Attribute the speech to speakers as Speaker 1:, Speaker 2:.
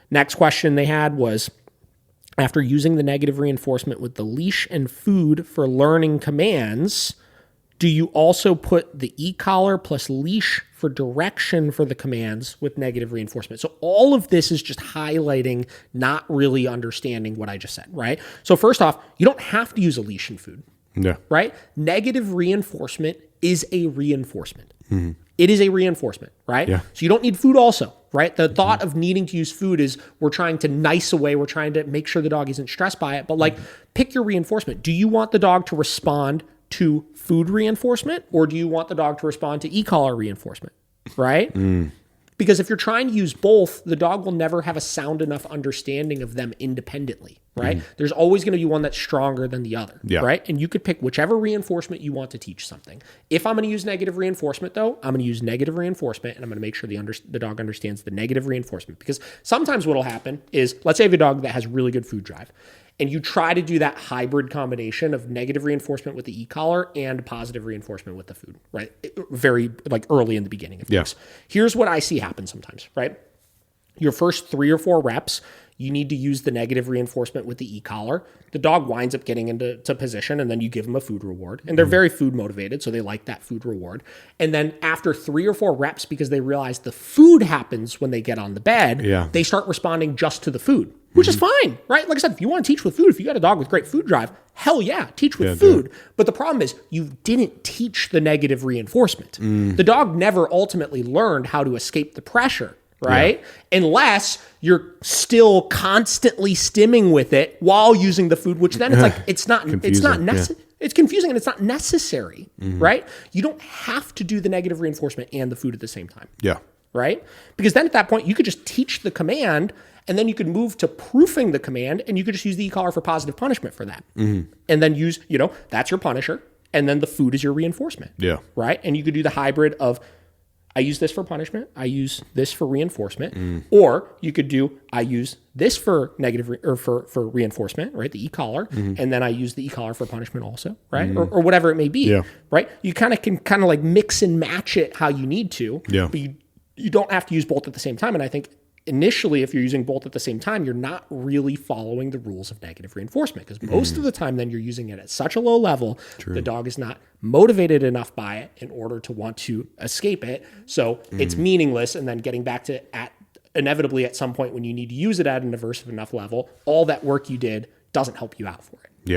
Speaker 1: Next question they had was, after using the negative reinforcement with the leash and food for learning commands, do you also put the e-collar plus leash for direction for the commands with negative reinforcement? So all of this is just highlighting not really understanding what I just said, right? So first off, you don't have to use a leash and food, right? Negative reinforcement is a reinforcement. It is a reinforcement, right?
Speaker 2: Yeah.
Speaker 1: So you don't need food also, right? The thought of needing to use food is we're trying to nice away. We're trying to make sure the dog isn't stressed by it. But like, pick your reinforcement. Do you want the dog to respond to food reinforcement, or do you want the dog to respond to e-collar reinforcement, right? Because if you're trying to use both, the dog will never have a sound enough understanding of them independently, right? There's always going to be one that's stronger than the other, right? And you could pick whichever reinforcement you want to teach something. If I'm going to use negative reinforcement, though, I'm going to use negative reinforcement, and I'm going to make sure the dog understands the negative reinforcement. Because sometimes what will happen is, let's say you have a dog that has really good food drive, and you try to do that hybrid combination of negative reinforcement with the e-collar and positive reinforcement with the food, right? Very like early in the beginning of this. Here's what I see happen sometimes, right? Your first 3 or 4 reps, you need to use the negative reinforcement with the e-collar. The dog winds up getting into position, and then you give them a food reward. And they're very food motivated, so they like that food reward. And then after 3 or 4 reps, because they realize the food happens when they get on the bed, they start responding just to the food, which is fine, right? Like I said, if you want to teach with food, if you got a dog with great food drive, hell yeah, teach with food. But the problem is you didn't teach the negative reinforcement. The dog never ultimately learned how to escape the pressure, right? Unless you're still constantly stimming with it while using the food, which then it's like, it's not necessary. It's confusing and it's not necessary, right? You don't have to do the negative reinforcement and the food at the same time. Right? Because then at that point, you could just teach the command, and then you could move to proofing the command, and you could just use the e-collar for positive punishment for that. And then use, that's your punisher, and then the food is your reinforcement. Right? And you could do the hybrid of, I use this for punishment, I use this for reinforcement, or you could do, I use this for negative or for reinforcement, right? The e-collar, and then I use the e-collar for punishment also, right? Or whatever it may be, right? You can like mix and match it how you need to, but you don't have to use both at the same time. And I think initially, if you're using both at the same time, you're not really following the rules of negative reinforcement, because most of the time then you're using it at such a low level, the dog is not motivated enough by it in order to want to escape it. So it's meaningless. And then getting back to inevitably at some point when you need to use it at an aversive enough level, all that work you did doesn't help you out for it.